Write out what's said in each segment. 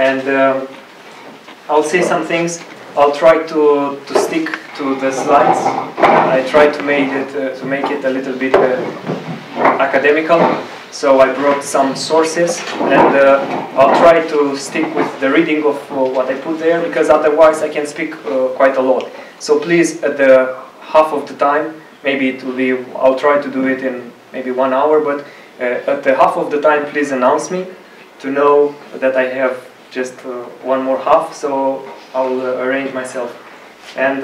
and I'll say some things. I'll try to stick to the slides. I try to make it a little bit academical. So I brought some sources, and I'll try to stick with the reading of what I put there, because otherwise I can speak quite a lot. So please, at the half of the time, maybe it will be, I'll try to do it in maybe 1 hour, but at the half of the time, please announce me to know that I have just one more half, so I'll arrange myself. And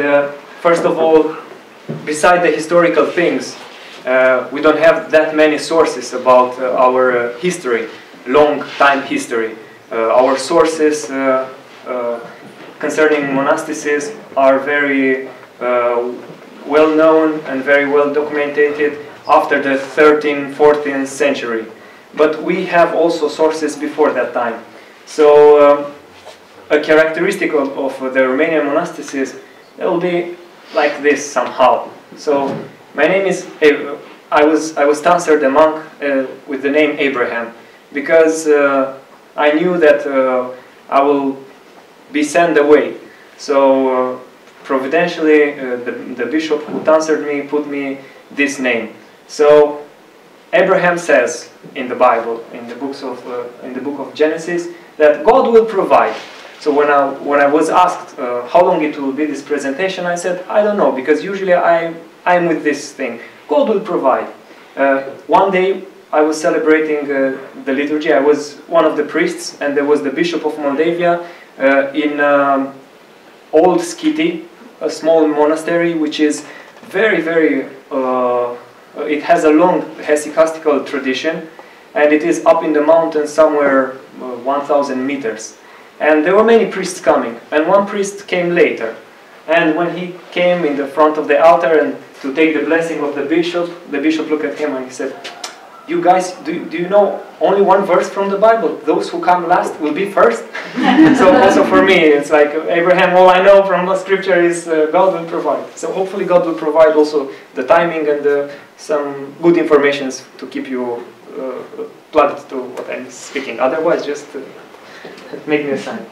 first of all, beside the historical things, we don't have that many sources about our history, long time history. Our sources concerning monasticism are very well known and very well documented after the 13th, 14th century. But we have also sources before that time. So a characteristic of the Romanian monasticism will be like this somehow. So my name is, I was transferred a monk with the name Abraham, because I knew that I will be sent away. So providentially, the bishop who transferred me put me this name. So Abraham says in the Bible, in the book of Genesis, that God will provide. So when I was asked how long it will be, this presentation, I said, I don't know, because usually I'm with this thing. God will provide. One day I was celebrating the liturgy. I was one of the priests, and there was the Bishop of Moldavia in Old Skiti, a small monastery which is very, very, it has a long hesychastical tradition, and it is up in the mountains somewhere 1,000 meters. And there were many priests coming, and one priest came later. And when he came in the front of the altar and to take the blessing of the bishop looked at him and he said, "You guys, do you know only one verse from the Bible? Those who come last will be first?" So also for me, it's like, Abraham, all I know from the scripture is God will provide. So hopefully God will provide also the timing and some good information to keep you plugged to what I'm speaking. Otherwise, just make me a sign.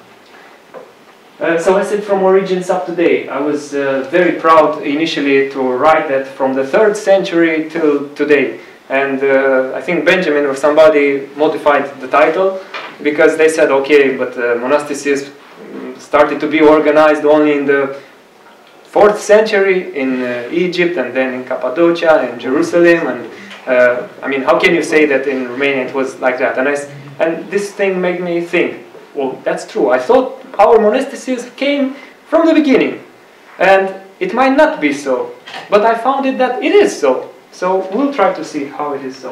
So I said from origins up to date. I was very proud initially to write that from the 3rd century till today. And I think Benjamin or somebody modified the title, because they said, okay, but monasticism started to be organized only in the 4th century in Egypt, and then in Cappadocia and Jerusalem. And I mean, how can you say that in Romania it was like that? And this thing made me think, well, that's true. I thought our monasticism came from the beginning, and it might not be so, but I found it that it is so. So we'll try to see how it is so.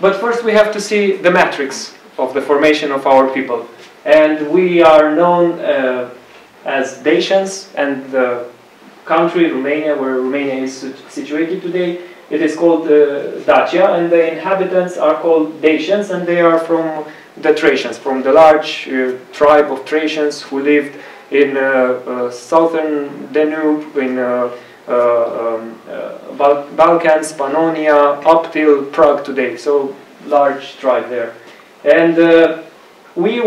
But first we have to see the matrix of the formation of our people. And we are known as Dacians, and the country, Romania, where Romania is situated today, it is called Dacia, and the inhabitants are called Dacians, and they are from the Thracians, from the large tribe of Thracians who lived in southern Danube, in Balkans, Pannonia, up till Prague today. So large tribe there. And we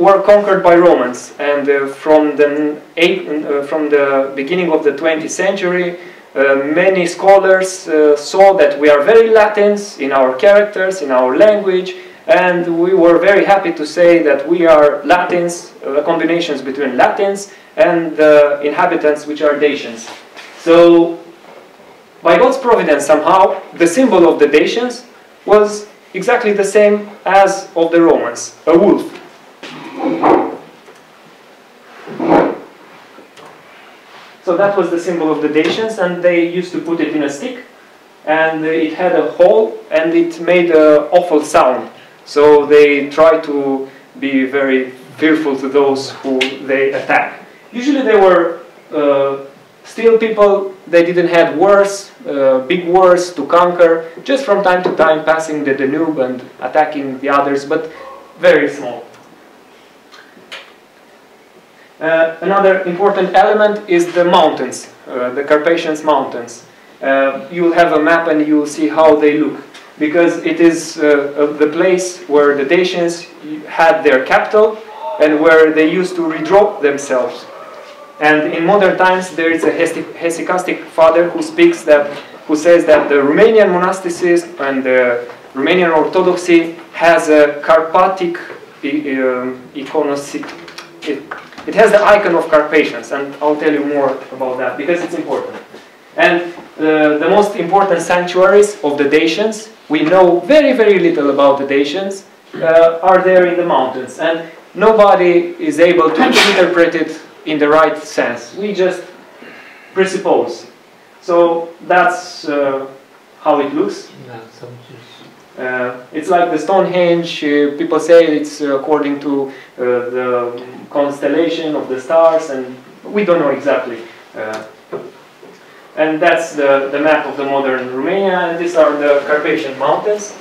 were conquered by Romans, and from the beginning of the 20th century, many scholars saw that we are very Latins in our characters, in our language, and we were very happy to say that we are Latins, combinations between Latins and the inhabitants which are Dacians. So, by God's providence somehow, the symbol of the Dacians was exactly the same as of the Romans, a wolf. So that was the symbol of the Dacians, and they used to put it in a stick, and it had a hole, and it made an awful sound. So they try to be very fearful to those who they attack. Usually they were still people, they didn't have wars, big wars to conquer, just from time to time passing the Danube and attacking the others, but very small. Another important element is the mountains, the Carpathian mountains. You'll have a map and you'll see how they look. because it is the place where the Dacians had their capital and where they used to redraw themselves. And in modern times there is a hesychastic father who says that the Romanian monasticism and the Romanian orthodoxy has a Carpatic iconocyte. It has the icon of Carpathians, and I'll tell you more about that because it's important. And the most important sanctuaries of the Dacians, we know very, very little about the Dacians, are there in the mountains. And nobody is able to interpret it in the right sense. We just presuppose. So that's how it looks. It's like the Stonehenge. People say it's according to the constellation of the stars, and we don't know exactly. And that's the map of the modern Romania, and these are the Carpathian Mountains.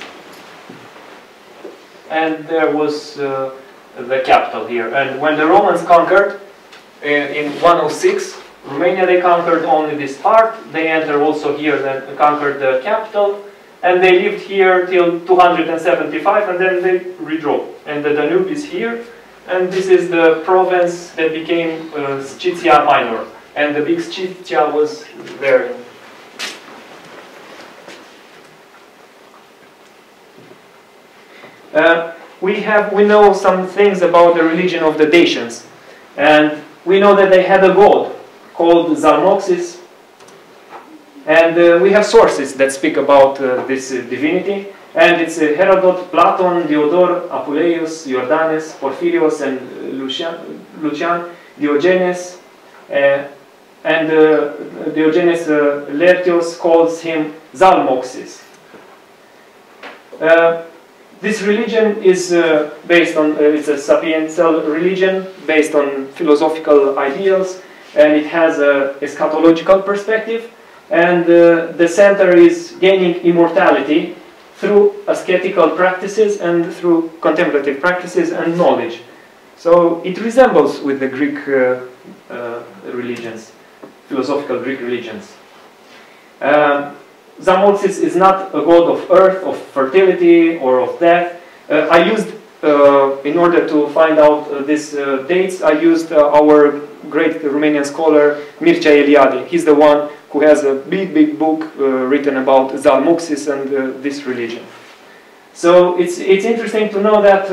And there was the capital here. And when the Romans conquered in 106 Romania, they conquered only this part. They entered also here, then conquered the capital, and they lived here till 275, and then they redrew. And the Danube is here, and this is the province that became Scythia Minor, and the big Scythia was there. We know some things about the religion of the Dacians, and we know that they had a god called Zalmoxis, and we have sources that speak about this divinity, and it's Herodot, Platon, Diodor, Apuleius, Jordanes, Porphyrios, and Lucian, Diogenes, and Diogenes Laertius calls him Zalmoxis. This religion is based on, it's a sapiential religion based on philosophical ideals, and it has a eschatological perspective, and the center is gaining immortality through ascetical practices and through contemplative practices and knowledge. So it resembles with the Greek religions, philosophical Greek religions. Zalmoxis is not a god of earth, of fertility, or of death. I used, in order to find out these dates, I used our great Romanian scholar Mircea Eliade. He's the one who has a big, big book written about Zalmoxis and this religion. So it's interesting to know that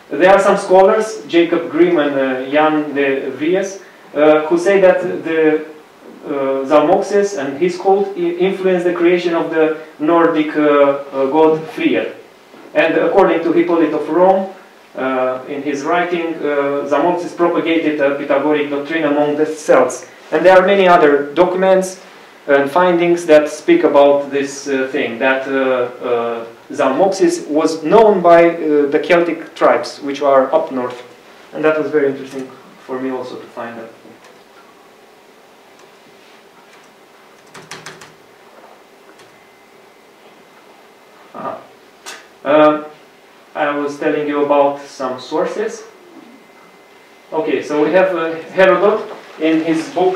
there are some scholars, Jacob Grimm and Jan de Vries, who say that the Zalmoxis and his cult influenced the creation of the Nordic god Frier. And according to Hippolyte of Rome, in his writing, Zalmoxis propagated a Pythagorean doctrine among the Celts. And there are many other documents and findings that speak about this thing, that Zalmoxis was known by the Celtic tribes, which are up north. And that was very interesting for me also to find that. I was telling you about some sources. Okay, so we have Herodot in his book,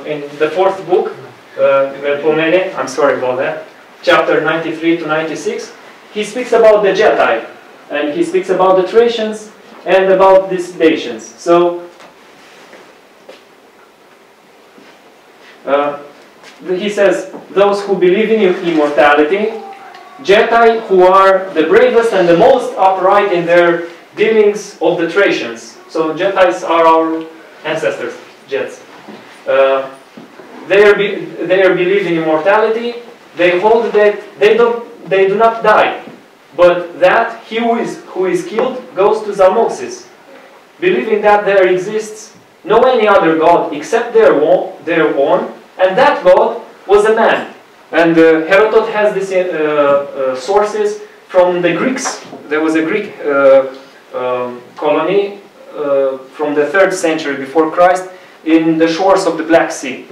in the fourth book, Pomene, I'm sorry about that, chapter 93 to 96. He speaks about the Getae, and he speaks about the Thracians and about these Dacians. So he says, those who believe in immortality, Getae, who are the bravest and the most upright in their dealings of the Thracians. So Getaes are our ancestors, Gets. They believe in immortality. They hold that they do not die, but that he who is killed goes to Zalmoxis, believing that there exists no any other god except their own, and that god was a man. And Herodot has these sources from the Greeks. There was a Greek colony from the 3rd century before Christ in the shores of the Black Sea.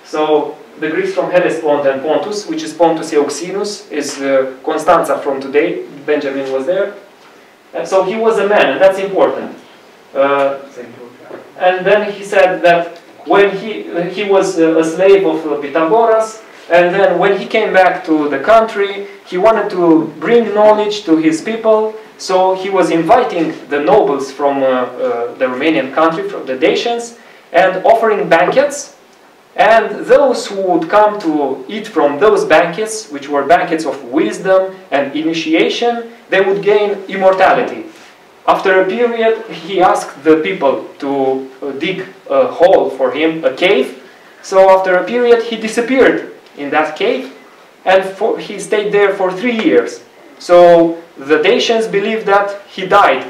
So the Greeks from Hellespont and Pontus, which is Pontus Euxinus, is Constanza from today. Benjamin was there. And so he was a man, and that's important. And then he said that when he was a slave of Pythagoras, And then when he came back to the country, he wanted to bring knowledge to his people. So he was inviting the nobles from the Romanian country, from the Dacians, and offering banquets. And those who would come to eat from those banquets, which were banquets of wisdom and initiation, they would gain immortality. After a period, he asked the people to dig a hole for him, a cave. So after a period, he disappeared in that cave, and he stayed there for 3 years. So the Dacians believed that he died.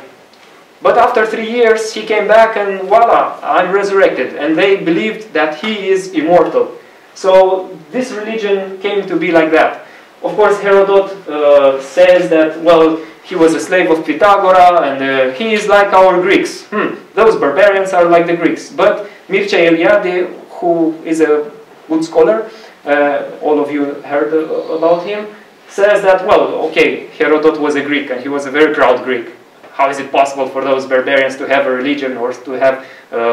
But after 3 years, he came back and voila, I'm resurrected. And they believed that he is immortal. So this religion came to be like that. Of course, Herodot says that, well, he was a slave of Pythagoras, and he is like our Greeks. Those barbarians are like the Greeks. But Mircea Eliade, who is a good scholar, all of you heard about him, says that, well, okay, Herodot was a Greek, and he was a very proud Greek. How is it possible for those barbarians to have a religion or to have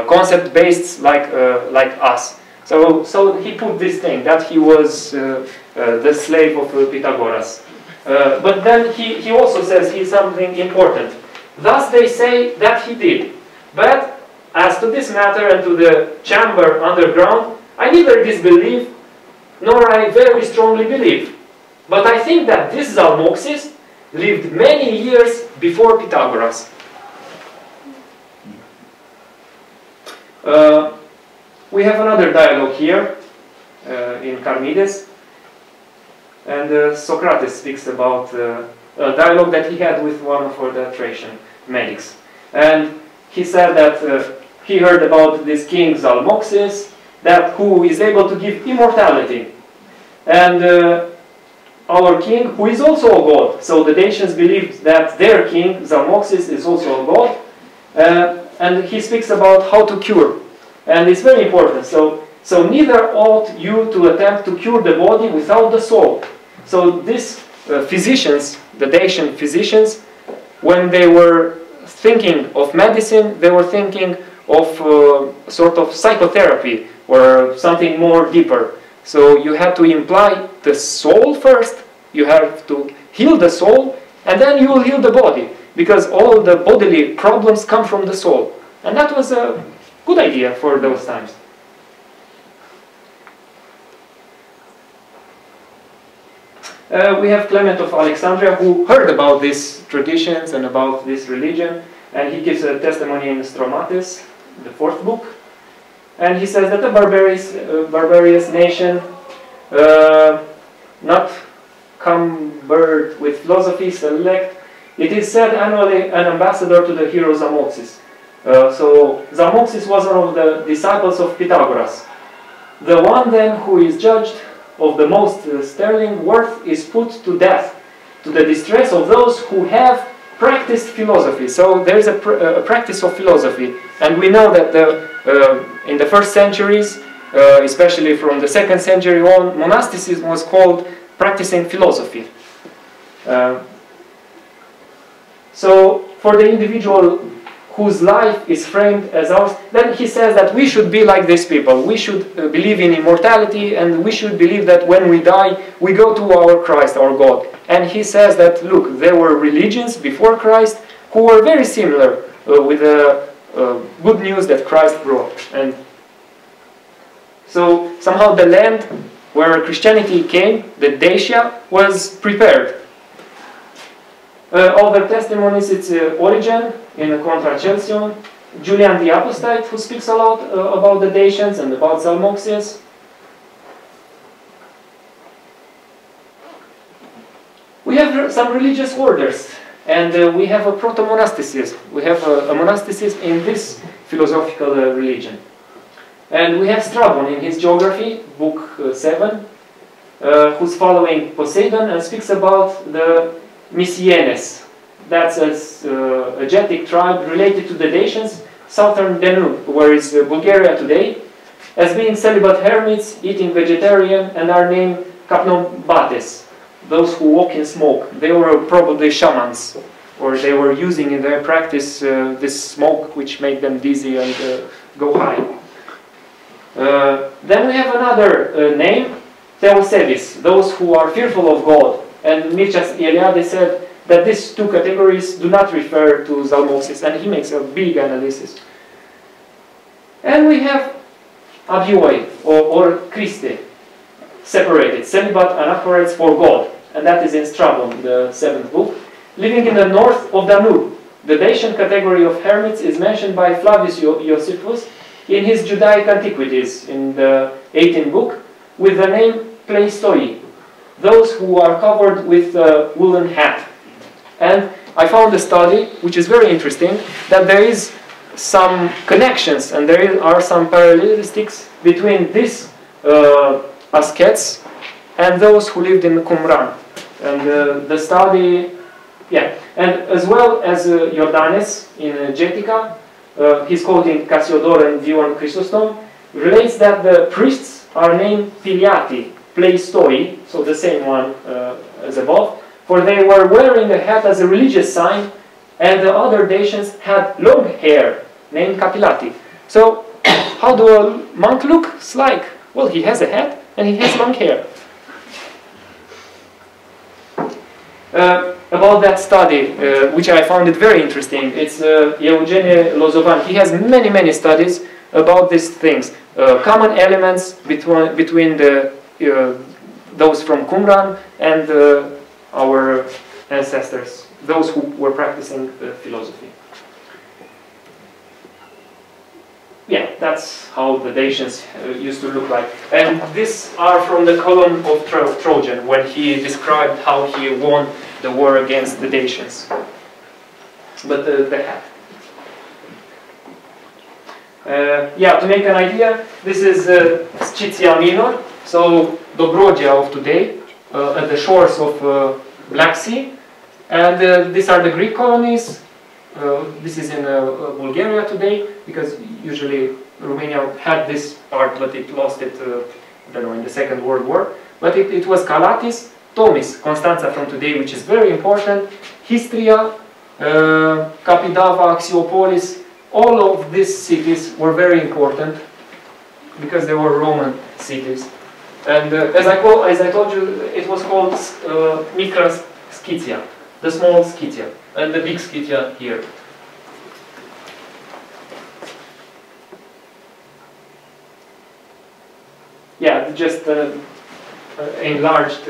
concept-based like us? So he put this thing, that he was the slave of Pythagoras. But then he also says something important. Thus they say that he did. But as to this matter and to the chamber underground, I neither disbelieve, nor I very strongly believe. But I think that this Zalmoxis lived many years before Pythagoras. We have another dialogue here in Carmides, and Socrates speaks about a dialogue that he had with one of the Thracian medics. And he said that he heard about this king Zalmoxis, who is able to give immortality. And our king, who is also a god. So the Dacians believed that their king, Zalmoxis, is also a god. And he speaks about how to cure. And it's very important. So neither ought you to attempt to cure the body without the soul. So these physicians, the Dacian physicians, when they were thinking of medicine, they were thinking of sort of psychotherapy or something more deeper. So you have to imply the soul first, you have to heal the soul, and then you will heal the body, because all the bodily problems come from the soul. And that was a good idea for those times. We have Clement of Alexandria, who heard about these traditions and about this religion, and he gives a testimony in Stromatis, the 4th book. And he says that the barbarous nation, not cumbered with philosophy, select, it is said annually, an ambassador to the hero Zalmoxis. So Zalmoxis was one of the disciples of Pythagoras. The one then who is judged of the most sterling worth is put to death, to the distress of those who have practiced philosophy. So there is a practice of philosophy, and we know that in the first centuries, especially from the 2nd century on, monasticism was called practicing philosophy. So for the individual whose life is framed as ours, then he says that we should be like these people. We should believe in immortality, and we should believe that when we die, we go to our Christ, our God. And he says that, look, there were religions before Christ who were very similar with the good news that Christ brought. And so somehow the land where Christianity came, the Dacia, was prepared. Other testimonies, it's Origen in Contra Celsion, Julian the Apostate, who speaks a lot about the Dacians and about Zalmoxis. We have some religious orders, and we have a proto-monasticism. We have a monasticism in this philosophical religion. And we have Strabon in his geography, book 7, who's following Poseidon and speaks about the Mysianes. That's a Getic tribe related to the Dacians, southern Danube, where is Bulgaria today, as being celibate hermits, eating vegetarian, and are named Kapnobates, those who walk in smoke. They were probably shamans, or they were using in their practice this smoke which made them dizzy and go high. Then we have another name, theosevis, those who are fearful of God. And Mircea Eliade said that these two categories do not refer to Zalmoxis, and he makes a big analysis. And we have abioi, or Christe, separated, celibate anaphorites for God, and that is in Strabon, the 7th book. Living in the north of Danube, the Dacian category of hermits is mentioned by Flavius Josephus in his Judaic Antiquities in the 18th book with the name pleistoi, those who are covered with a woolen hat. And I found a study, which is very interesting, that there is some connections and there are some parallelistics between these ascets and those who lived in Qumran. And the study, yeah, and as well as Jordanes in Getica, he's quoting Cassiodor and Dion Chrysostom, relates that the priests are named Piliati, pleistoi, so the same one as above, for they were wearing a hat as a religious sign, and the other Dacians had long hair, named capillati. So, how do a monk looks like? Well, he has a hat and he has long hair. About that study, which I found it very interesting, it's Eugene Lozovan. He has many studies about these things, common elements between the those from Qumran and our ancestors, those who were practicing philosophy. Yeah, that's how the Dacians used to look like. And these are from the column of Trojan, when he described how he won the war against the Dacians. But the hat. Yeah, to make an idea, this is Scythia Minor, so Dobrodia of today, at the shores of Black Sea. And these are the Greek colonies. This is in Bulgaria today, because usually Romania had this part, but it lost it, I don't know, in the Second World War. But it was Calatis, Tomis, Constanța from today, which is very important, Histria, Capidava, Axiopolis. All of these cities were very important because they were Roman cities. And as I told you, it was called Micra Scythia, the small Scythia, and the big Scythia here. Yeah, just enlarged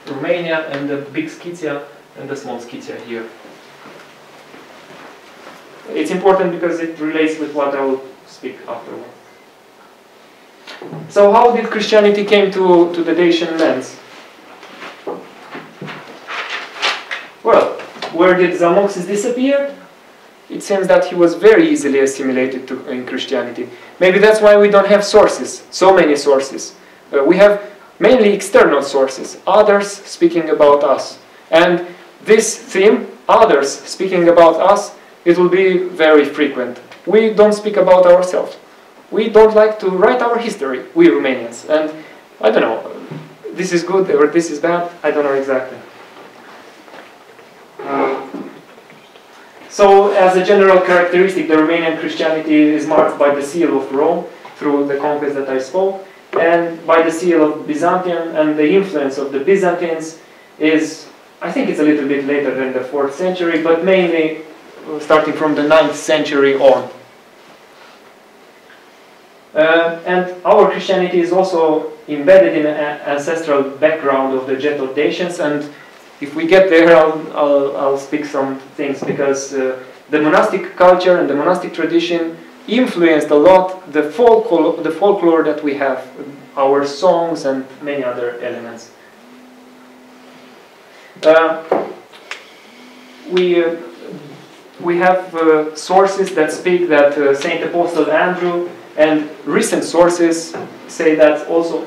Romania and the big Scythia and the small Scythia here. It's important because it relates with what I will speak afterwards. So how did Christianity came to the Dacian lands? Well, where did Zalmoxis disappear? It seems that he was very easily assimilated in Christianity. Maybe that's why we don't have sources, so many sources. We have mainly external sources, others speaking about us. And this theme, others speaking about us, it will be very frequent. We don't speak about ourselves. We don't like to write our history, we Romanians. And I don't know, this is good or this is bad, I don't know exactly. So, as a general characteristic, the Romanian Christianity is marked by the seal of Rome, through the conquest that I spoke, and by the seal of Byzantium, and the influence of the Byzantines is, I think it's a little bit later than the 4th century, but mainly starting from the 9th century on. And our Christianity is also embedded in an ancestral background of the Gentile Dacians, and if we get there, I'll speak some things, because the monastic culture and the monastic tradition influenced a lot the folklore that we have, our songs and many other elements. We have sources that speak that Saint Apostle Andrew, and recent sources say that also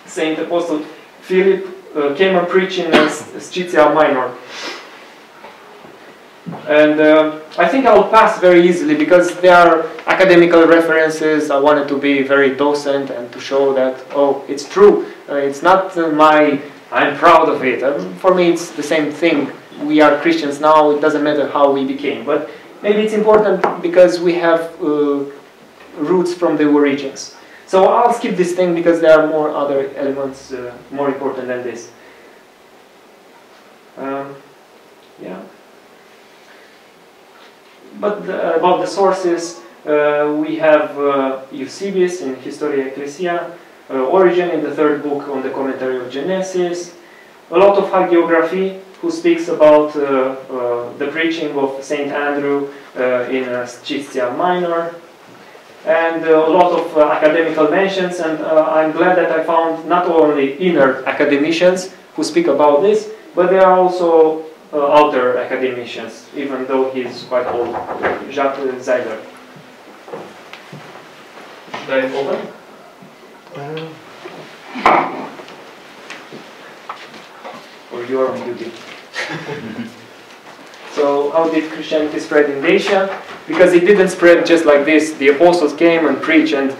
Saint Apostle Philip came and preached in Scythia Minor. And I think I'll pass very easily because there are academical references. I wanted to be very docent and to show that, oh, it's true. It's not I'm proud of it. For me, it's the same thing. We are Christians now. It doesn't matter how we became. But maybe it's important because we have roots from the origins. So I'll skip this thing because there are more other elements more important than this. Yeah. But about the sources, we have Eusebius in Historia Ecclesia, Origen in the third book on the commentary of Genesis, a lot of hagiography, who speaks about the preaching of Saint Andrew in Scitia Minor, and a lot of academical mentions, and I'm glad that I found not only inner academicians who speak about this, but there are also outer academicians, even though he's quite old, Jacques Zeiler. Should I open? Or you are on duty? So how did Christianity spread in Asia? Because it didn't spread just like this. The apostles came and preached, and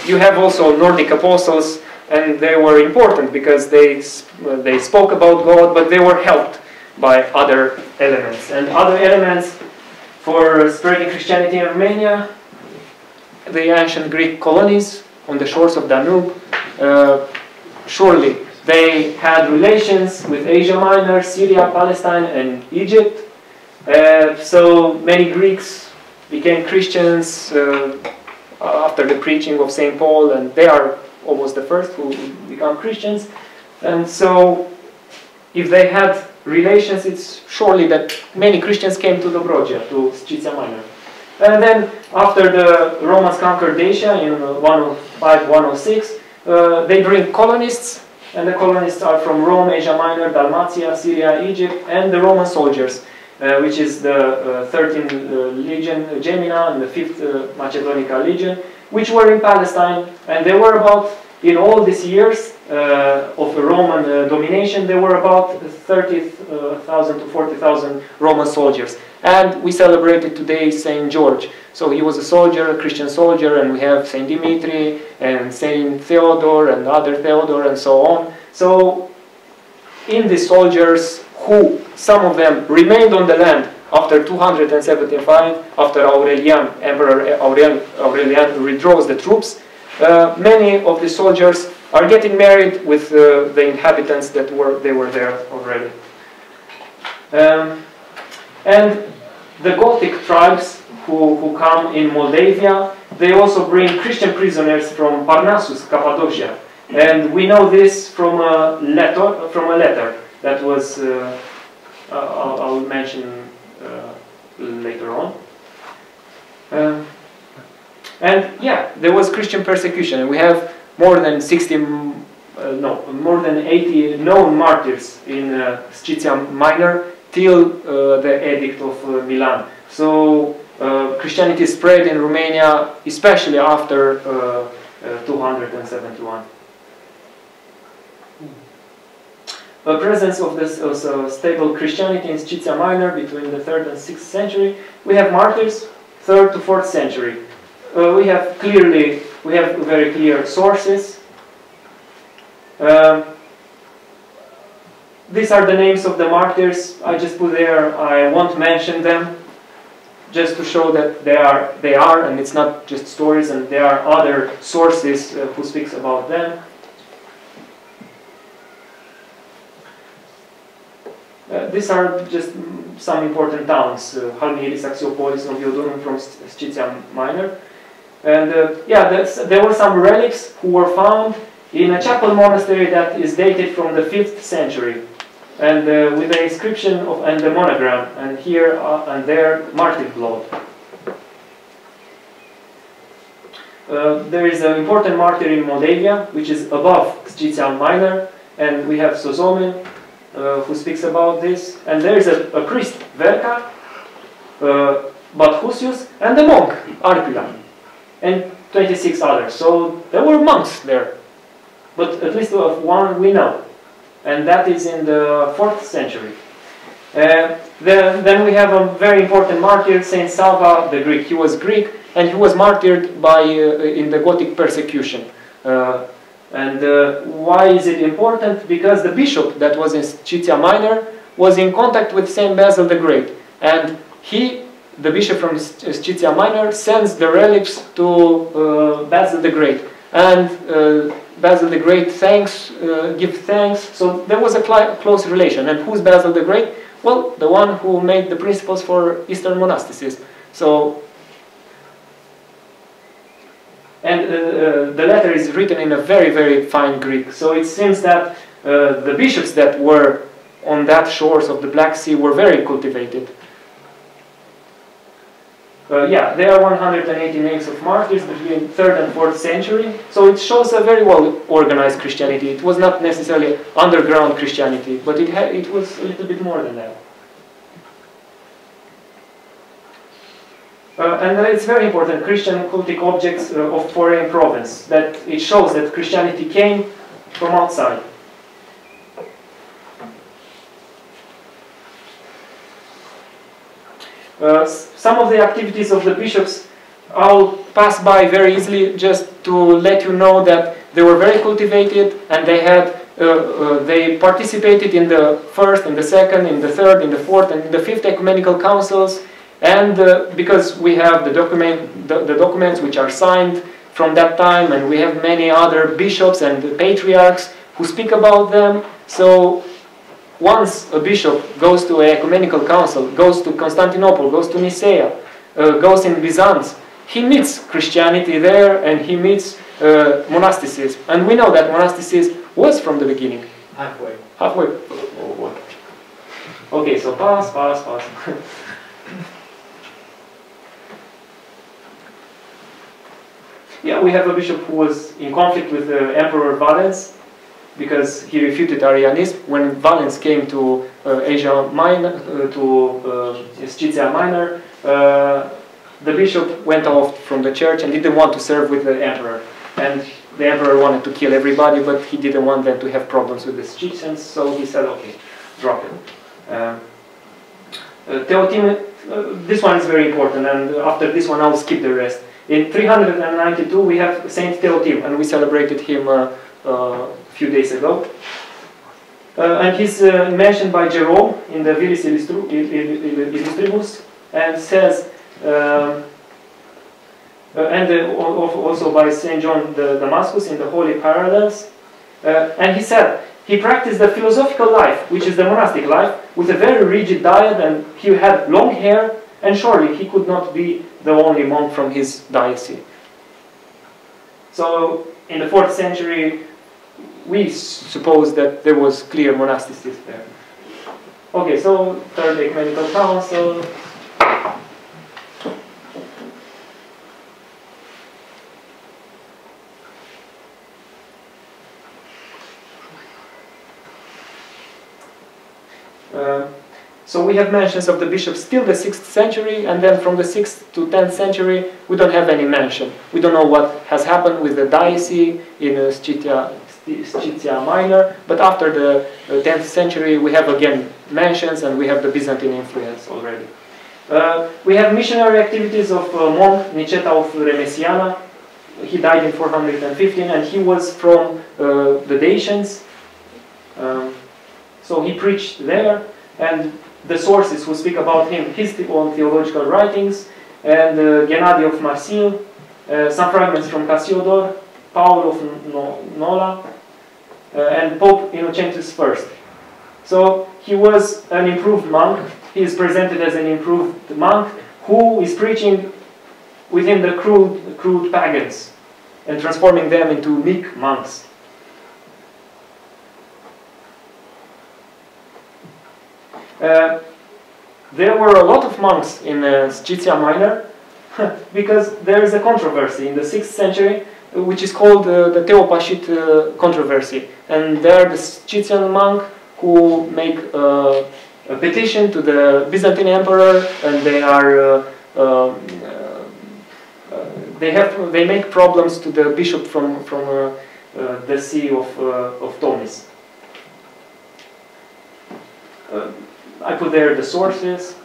you have also Nordic apostles, and they were important because they spoke about God, but they were helped by other elements. And other elements for spreading Christianity in Romania, the ancient Greek colonies on the shores of Danube, surely they had relations with Asia Minor, Syria, Palestine, and Egypt. So many Greeks became Christians after the preaching of St. Paul, and they are almost the first who become Christians. And so if they had relations, it's surely that many Christians came to Dobrogia, to Scitia Minor. And then after the Romans conquered Asia in 105-106, they bring colonists, and the colonists are from Rome, Asia Minor, Dalmatia, Syria, Egypt, and the Roman soldiers, which is the 13th Legion Gemina and the 5th Macedonica Legion, which were in Palestine, and they were about, in all these years of Roman domination, there were about 30,000 to 40,000 Roman soldiers. And we celebrated today Saint George. So he was a soldier, a Christian soldier, and we have Saint Dimitri and Saint Theodore and other Theodore and so on. So in these soldiers, who some of them remained on the land after 275, after Aurelian, Emperor Aurelian withdraws the troops, many of the soldiers are getting married with the inhabitants that were there already. And the Gothic tribes who come in Moldavia, they also bring Christian prisoners from Parnassus, Cappadocia. And we know this from a letter that was, I'll mention later on. And yeah, there was Christian persecution, and we have more than 80 known martyrs in Scitia Minor till the Edict of Milan. So Christianity spread in Romania, especially after 271. The presence of this stable Christianity in Scitia Minor between the 3rd and 6th century. We have martyrs, 3rd to 4th century. We have very clear sources. These are the names of the martyrs. I just put there. I won't mention them, just to show that they are, and it's not just stories, and there are other sources who speaks about them. These are just some important towns: Halmieris, Axiopolis, Noviodunum from Scitia Minor. And yeah, there were some relics who were found in a chapel monastery that is dated from the 5th century, and with the inscription and the monogram, and here and there martyr blood. There is an important martyr in Moldavia, which is above Scitia Minor, and we have Sozomen, who speaks about this. And there is a priest, Verca, Bathusius, and the monk, Arpila, and 26 others. So there were monks there, but at least of one we know, and that is in the 4th century. Then we have a very important martyr, Saint Sava the Greek. He was Greek, and he was martyred in the Gothic persecution. Why is it important? Because the bishop that was in Scitia Minor was in contact with Saint Basil the Great, and the bishop from Scitia Minor, sends the relics to Basil the Great. and Basil the Great give thanks. So there was a close relation. And who's Basil the Great? Well, the one who made the principles for Eastern monasticism. So, and the letter is written in a very, very fine Greek. So it seems that the bishops that were on that shores of the Black Sea were very cultivated. Yeah, there are 180 names of martyrs between 3rd and 4th century. So it shows a very well organized Christianity. It was not necessarily underground Christianity, but it was a little bit more than that. And it's very important, Christian cultic objects of foreign province, that it shows that Christianity came from outside. Some of the activities of the bishops I'll pass by very easily, just to let you know that they were very cultivated, and they participated in the 1st, in the 2nd, in the 3rd, in the 4th, and in the 5th ecumenical councils. And because we have the documents which are signed from that time, and we have many other bishops and patriarchs who speak about them. So once a bishop goes to an ecumenical council, goes to Constantinople, goes to Nicaea, goes in Byzance, he meets Christianity there, and he meets monasticism. And we know that monasticism was from the beginning. Halfway. Halfway. Okay, so pass. Yeah, we have a bishop who was in conflict with Emperor Valens because he refuted Arianism. When Valens came to Asia Minor, to Scythia Minor, the bishop went off from the church and didn't want to serve with the emperor. And the emperor wanted to kill everybody, but he didn't want them to have problems with the Scythians, so he said, okay, drop it. This one is very important, and after this one I'll skip the rest. In 392 we have Saint Theotim, and we celebrated him a few days ago. And he's mentioned by Jerome in the Viris Illustribus, and says, also by Saint John the Damascus in the Holy Parallels. And he said, he practiced the philosophical life, which is the monastic life, with a very rigid diet, and he had long hair, and surely he could not be the only monk from his diocese. So in the 4th century, we suppose that there was clear monasticism there. Okay, so 3rd Ecumenical Council. So we have mentions of the bishops till the 6th century, and then from the 6th to 10th century we don't have any mention. We don't know what has happened with the diocese in Scythia Minor, but after the 10th century we have again mentions, and we have the Byzantine influence already. We have missionary activities of monk Niceta of Remesiana. He died in 415, and he was from the Dacians. So he preached there, and the sources who speak about him, his own theological writings, and Gennady of Marsil, some fragments from Cassiodor, Paul of Nola, and Pope Innocentus I. So he was an improved monk. He is presented as an improved monk who is preaching within the crude pagans and transforming them into meek monks. There were a lot of monks in Scythia Minor because there is a controversy in the 6th century which is called the Theopashit controversy, and there the Scythian monk who make a petition to the Byzantine emperor, and they make problems to the bishop from the see of Tomis. I put there the sources.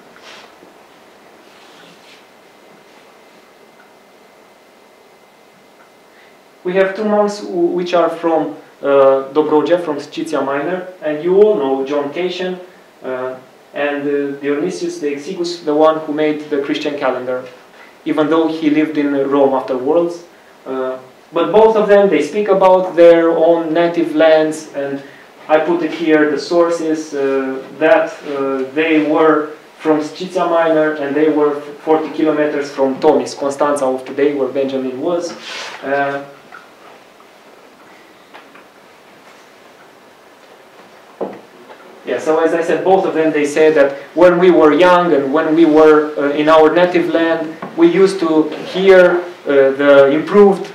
We have two monks which are from Dobroje, from Scythia Minor, and you all know John Cassian and Dionysius the Exiguus, the one who made the Christian calendar. Even though he lived in Rome afterwards, But both of them, they speak about their own native lands, and I put it here, the sources, that they were from Sciția Minor, and they were 40 kilometers from Tomis, Constanța of today, where Benjamin was. Yeah, so as I said, both of them, they say that when we were young and when we were in our native land, we used to hear the improved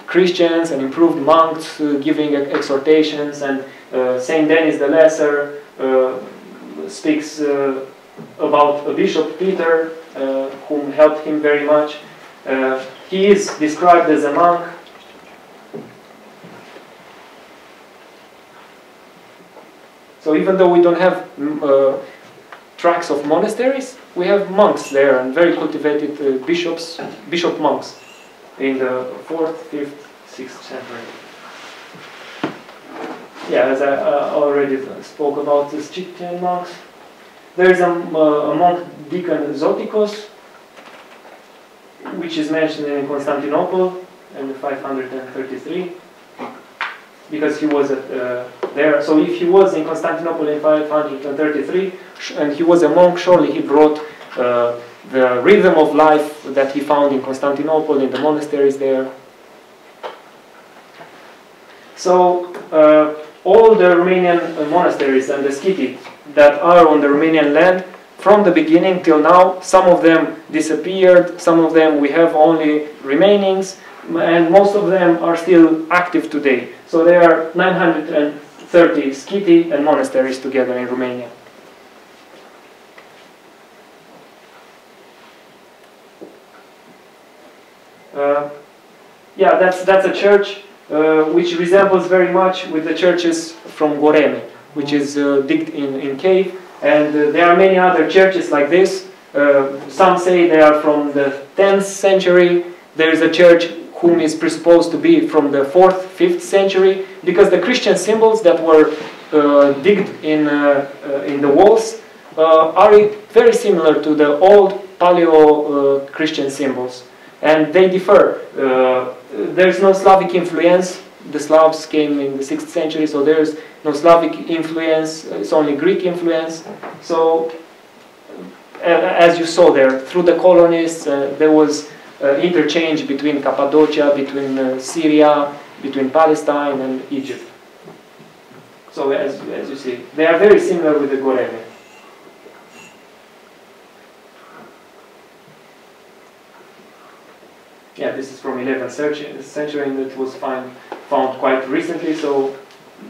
Christians and improved monks giving exhortations, and Saint Denis the Lesser speaks about a Bishop Peter, whom helped him very much. He is described as a monk. So even though we don't have tracts of monasteries, we have monks there, and very cultivated bishop monks in the 4th, 5th, 6th century. Yeah, as I already spoke about the Scythian monks. There is a monk, Deacon Zotikos, which is mentioned in Constantinople in 533, because he was there. So if he was in Constantinople in 533, and he was a monk, surely he brought the rhythm of life that he found in Constantinople, in the monasteries there. So all the Romanian monasteries and the skiti that are on the Romanian land, from the beginning till now, some of them disappeared, some of them we have only remainings, and most of them are still active today. So there are 930 skiti and monasteries together in Romania. Yeah, that's a church which resembles very much with the churches from Goreme, which is digged in cave, and there are many other churches like this. Some say they are from the 10th century. There is a church whom is presupposed to be from the 4th, 5th century, because the Christian symbols that were digged in the walls are very similar to the old Paleo-Christian symbols, and they differ. There's no Slavic influence. The Slavs came in the 6th century, so there's no Slavic influence, it's only Greek influence. So, as you saw there, through the colonists, there was interchange between Cappadocia, between Syria, between Palestine and Egypt. So, as you see, they are very similar with the Goreme. Yeah, this is from 11th century, and it was found quite recently, so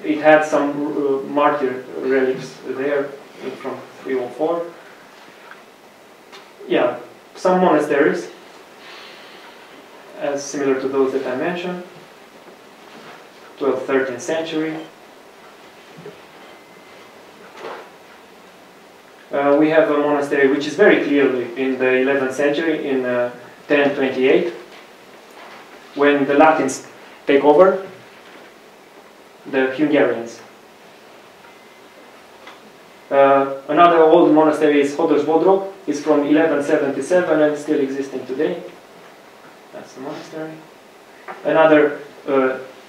it had some martyr relics there from 304. Yeah, some monasteries, as similar to those that I mentioned, 12th, 13th century. We have a monastery which is very clearly in the 11th century, in 1028. When the Latins take over, the Hungarians. Another old monastery is Hódosbodrog. It's from 1177 and still existing today. That's the monastery. Another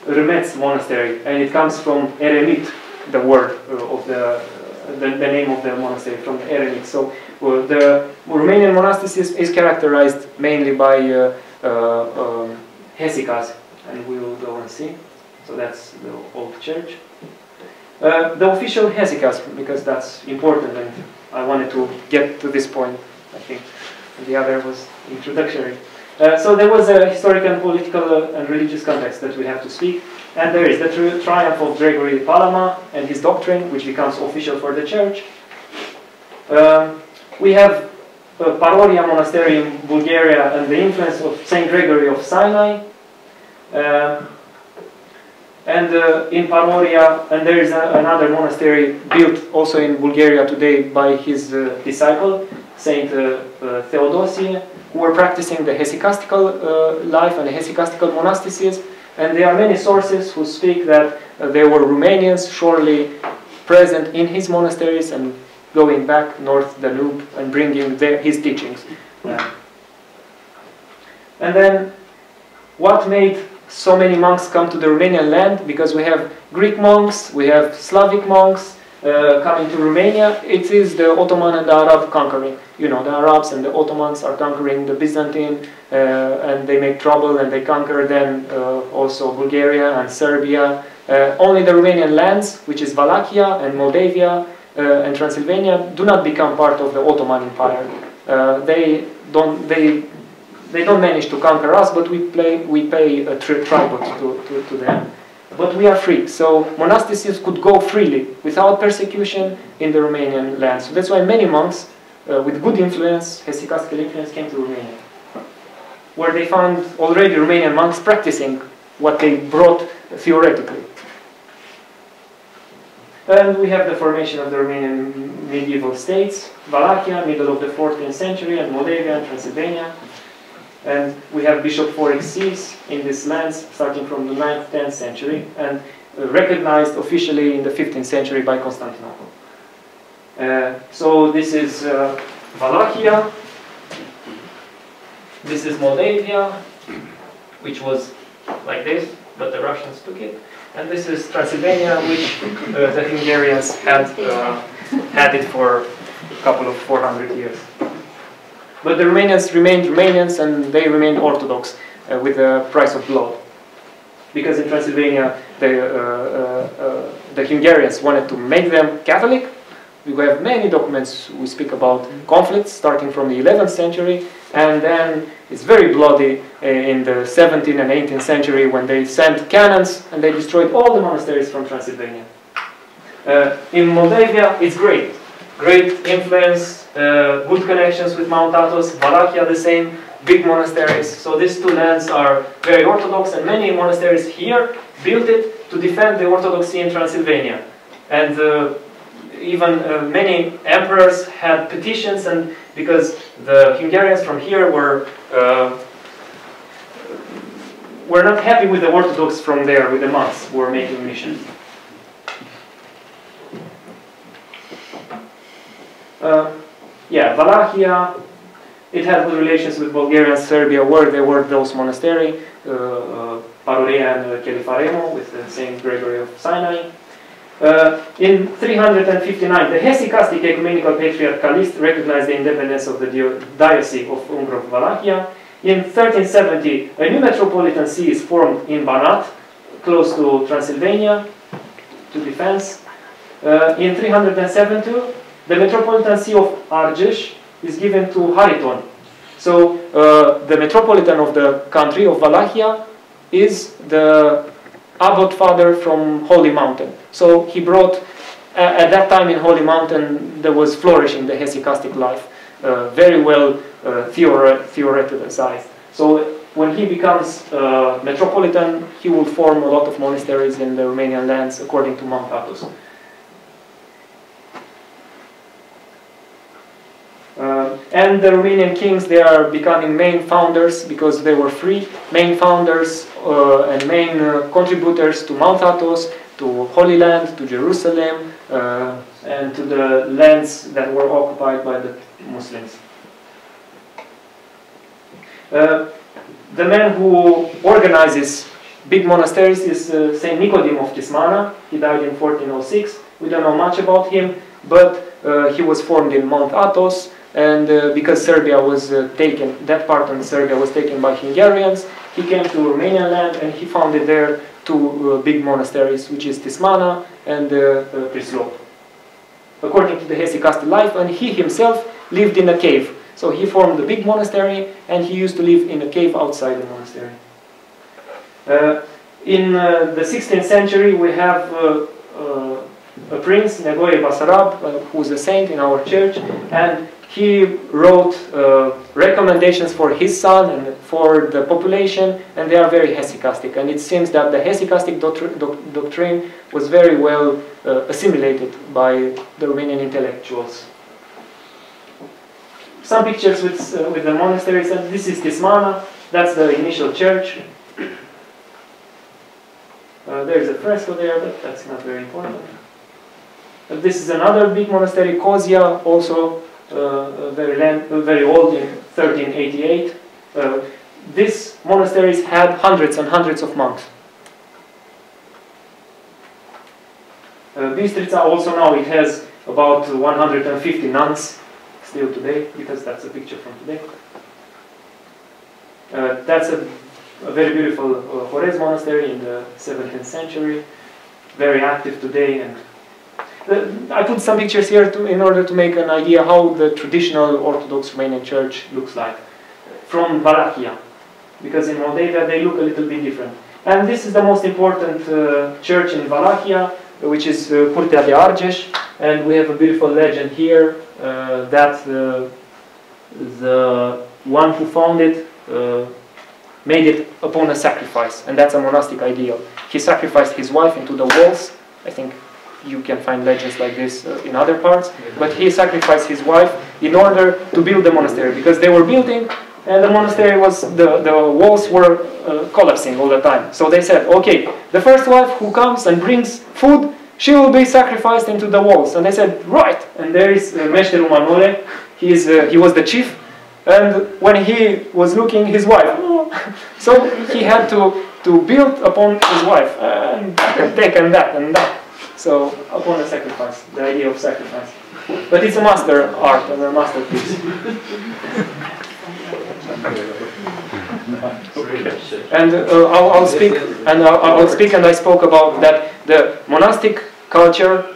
Rumänske monastery, and it comes from Eremit, the word of the name of the monastery, from Eremit. So the Romanian monasticism is characterized mainly by hesychasy, and we will go and see. So that's the old church. The official hesychasy, because that's important, and I wanted to get to this point, I think. And the other was introductory. So there was a historical, political, and religious context that we have to speak. And there is the triumph of Gregory the Palama and his doctrine, which becomes official for the church. We have Paroria monastery in Bulgaria and the influence of Saint Gregory of Sinai. In Paroria, and there is another monastery built also in Bulgaria today by his disciple, Saint Theodosie, who were practicing the hesychastical life and the hesychastical monasticism. And there are many sources who speak that there were Romanians surely present in his monasteries and going back north Danube and bringing his teachings. And then, what made so many monks come to the Romanian land, because we have Greek monks, we have Slavic monks coming to Romania. It is the Ottoman and the Arab conquering. You know, the Arabs and the Ottomans are conquering the Byzantine, and they make trouble and they conquer then also Bulgaria and Serbia. Only the Romanian lands, which is Wallachia and Moldavia and Transylvania, do not become part of the Ottoman Empire. They don't manage to conquer us, but we pay a tribute to them. But we are free, so monasticism could go freely, without persecution, in the Romanian land. So that's why many monks with good influence, hesychastical influence, came to Romania, where they found already Romanian monks practicing what they brought theoretically. And we have the formation of the Romanian medieval states, Wallachia, middle of the 14th century, and Moldavia and Transylvania. And we have bishopric sees in these lands starting from the 9th, 10th century, and recognized officially in the 15th century by Constantinople. So this is Wallachia, this is Moldavia, which was like this, but the Russians took it. And this is Transylvania, which the Hungarians had it for a couple of 400 years. But the Romanians remained Romanians, and they remained Orthodox with the price of blood. Because in Transylvania, the Hungarians wanted to make them Catholic. We have many documents we speak about conflicts starting from the 11th century, and then it's very bloody in the 17th and 18th century when they sent cannons and they destroyed all the monasteries from Transylvania. In Moldavia, it's great. Great influence, good connections with Mount Athos. Wallachia the same, big monasteries. So these two lands are very Orthodox, and many monasteries here built it to defend the Orthodoxy in Transylvania. And even many emperors had petitions, and because the Hungarians from here were not happy with the Orthodox from there, with the monks who were making missions. Yeah, Wallachia, it had good relations with Bulgaria and Serbia, where there were those monasteries, Parorea and Kelifaremo, with the Saint Gregory of Sinai. In 359, the hesychastic ecumenical patriarch Calist recognized the independence of the diocese of Umbrov-Wallachia. In 1370, a new metropolitan see is formed in Banat, close to Transylvania, to defense. In 372, the metropolitan see of Argeș is given to Hariton. So the metropolitan of the country of Wallachia is the abbot father from Holy Mountain. So he brought, at that time in Holy Mountain, there was flourishing the hesychastic life, very well theoreticized. So when he becomes metropolitan, he will form a lot of monasteries in the Romanian lands according to Mount Athos. And the Romanian kings, they are becoming main founders because they were free, main founders and main contributors to Mount Athos, to Holy Land, to Jerusalem, and to the lands that were occupied by the Muslims. The man who organizes big monasteries is Saint Nicodim of Tismana. He died in 1406. We don't know much about him, but he was formed in Mount Athos. And because Serbia was taken, that part of Serbia was taken by Hungarians, he came to Romanian land and he founded there two big monasteries, which is Tismana and Prislop, according to the hesychastic life. And he himself lived in a cave. So he formed a big monastery, and he used to live in a cave outside the monastery. In the 16th century, we have a prince, Negoie Basarab, who is a saint in our church, and he wrote recommendations for his son and for the population, and they are very hesychastic. And it seems that the hesychastic doctrine was very well assimilated by the Romanian intellectuals. Some pictures with the monasteries, and this is Tismana, that's the initial church. There's a fresco there, but that's not very important. This is another big monastery, Kozia, also very old, in 1388. This monasteries had hundreds and hundreds of monks. Bistrica also now it has about 150 nuns still today, because that's a picture from today. That's a very beautiful Horez monastery in the 17th century, very active today. And I put some pictures here in order to make an idea how the traditional Orthodox Romanian church looks like from Wallachia, because in Moldavia they look a little bit different. And this is the most important church in Wallachia, which is Curtea de Argeș, and we have a beautiful legend here that the one who founded it made it upon a sacrifice, and that's a monastic ideal. He sacrificed his wife into the walls. I think you can find legends like this in other parts, but he sacrificed his wife in order to build the monastery, because they were building and the monastery was, the walls were collapsing all the time. So they said, okay, the first wife who comes and brings food, she will be sacrificed into the walls. And they said, right. And there is Meșterul Manole, he was the chief, and when he was looking, his wife, so he had to build upon his wife, and take and that and that. So upon a sacrifice, the idea of sacrifice. But it's a master art and a masterpiece. And I'll speak, and I spoke about that the monastic culture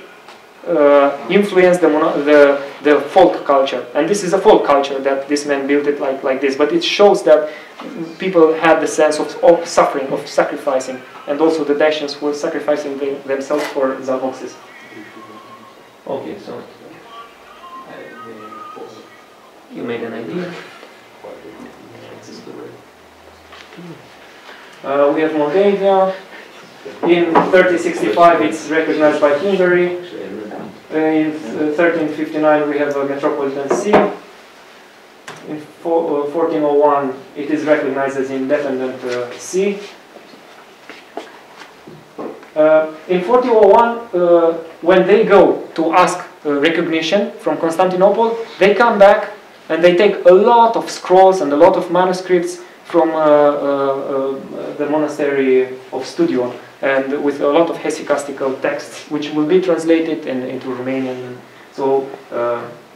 influenced the folk culture, and this is a folk culture that this man built it like this. But it shows that people had the sense of suffering, of sacrificing, and also the Dacians were sacrificing themselves for Zalmoxis. Okay, so you made an idea. We have Moldavia. In 1365 it's recognized by Hungary. In 1359 we have a metropolitan see. In 1401 it is recognized as independent see. In 1401 when they go to ask recognition from Constantinople, they come back and they take a lot of scrolls and a lot of manuscripts from the monastery of Studion, and with a lot of hesychastical texts, which will be translated into Romanian. So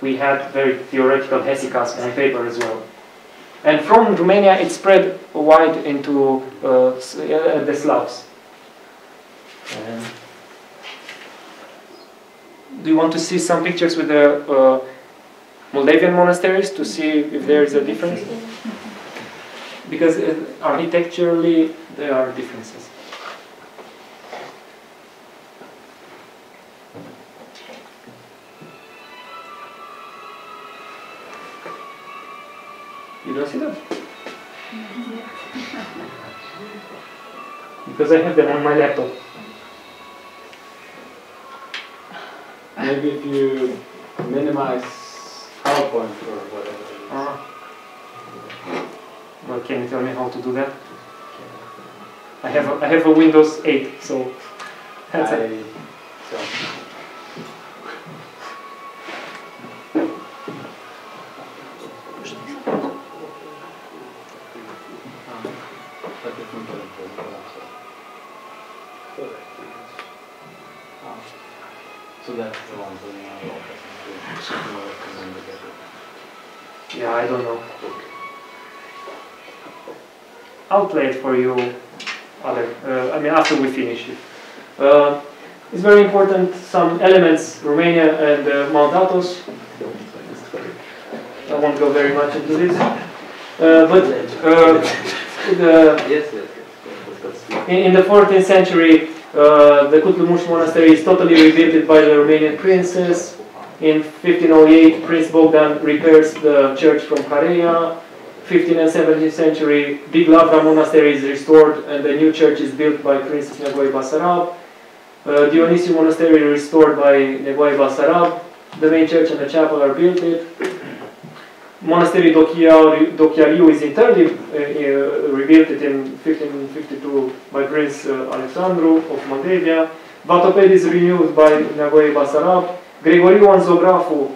we had very theoretical hesychast on paper as well. And from Romania it spread wide into the Slavs. Do you want to see some pictures with the Moldavian monasteries to see if there is a difference? Because architecturally there are differences. You don't see them? Because I have them on my laptop. Maybe if you minimize PowerPoint or whatever. Well, can you tell me how to do that? I have a Windows 8, so that's it. So that's the one putting on the Yeah, I don't know. I'll play it for you after we finish it. It's very important, some elements, Romania and Mount Athos. I won't go very much into this. In the 14th century, the Cutlumuș monastery is totally rebuilt by the Romanian princes. In 1508, Prince Bogdan repairs the church from Careia. 15th and 17th century, Big Lavra monastery is restored and the new church is built by Princess Nevoie Basarab. Dionysiu monastery restored by Nevoie Basarab. The main church and the chapel are built. Monastery Dochiariu is entirely rebuilt in 1552 by Prince Alexandru of Moldavia. Vatoped is renewed by Nevoie Basarab. Gregoriu Anzografu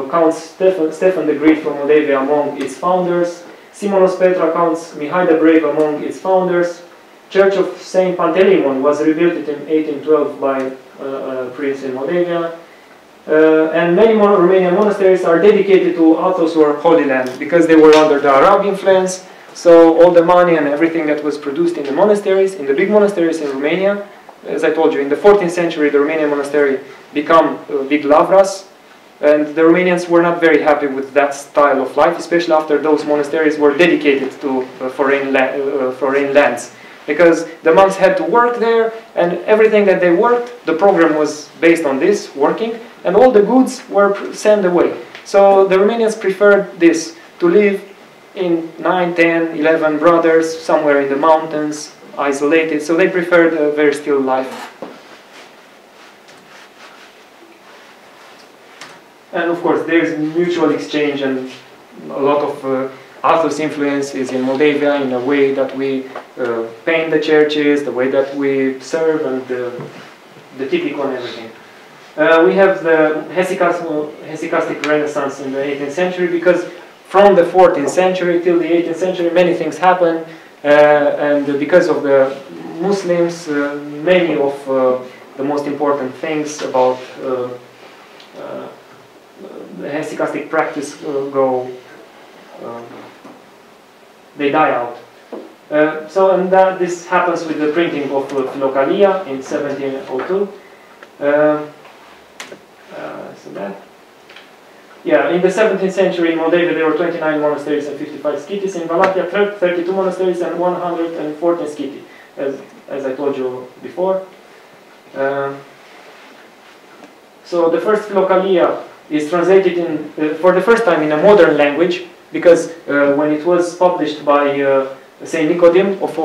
counts Stephen the Great from Moldavia among its founders. Simonos Petra counts Mihai the Brave among its founders. Church of Saint Panteleimon was rebuilt in 1812 by a prince in Moldavia. And many Romanian monasteries are dedicated to Athos or Holy Land because they were under the Arab influence. So all the money and everything that was produced in the monasteries, in the big monasteries in Romania, as I told you, in the 14th century the Romanian monastery became big lavras, and the Romanians were not very happy with that style of life, especially after those monasteries were dedicated to foreign lands. Because the monks had to work there, and everything that they worked, the program was based on this, working, and all the goods were sent away. So the Romanians preferred this, to live in 9, 10, 11 brothers, somewhere in the mountains, isolated, so they preferred a very still life. And of course, there's mutual exchange and a lot of Athos influence is in Moldavia in a way that we paint the churches, the way that we serve, and the typical and everything. We have the hesychastic Renaissance in the 18th century, because from the 14th century till the 18th century many things happened, and because of the Muslims, many of the most important things about the hesychastic practice they die out. And this happens with the printing of Philokalia in 1702. In the 17th century in Moldavia there were 29 monasteries and 55 scitis. In Wallachia 32 monasteries and 114 scitis, as I told you before. So the first Philokalia is translated for the first time in a modern language, because when it was published by Saint Nicodim of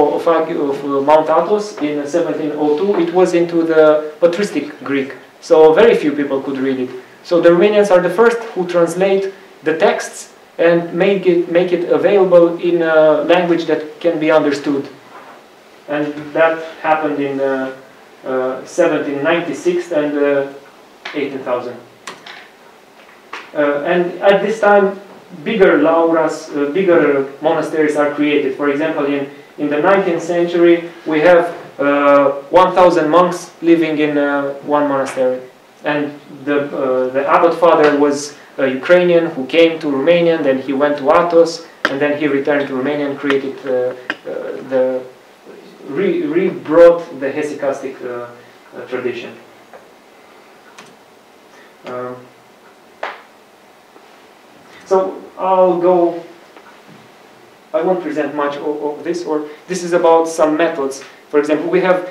Mount Athos in 1702, it was into the patristic Greek, so very few people could read it. So the Romanians are the first who translate the texts and make it available in a language that can be understood. And that happened in 1796 and 18,000. And at this time, bigger lauras, bigger monasteries are created. For example, in the 19th century, we have 1,000 monks living in one monastery. And the abbot father was a Ukrainian who came to Romania, then he went to Athos, and then he returned to Romania and created re-brought the hesychastic tradition. So I won't present much of this, or this is about some methods. For example, we have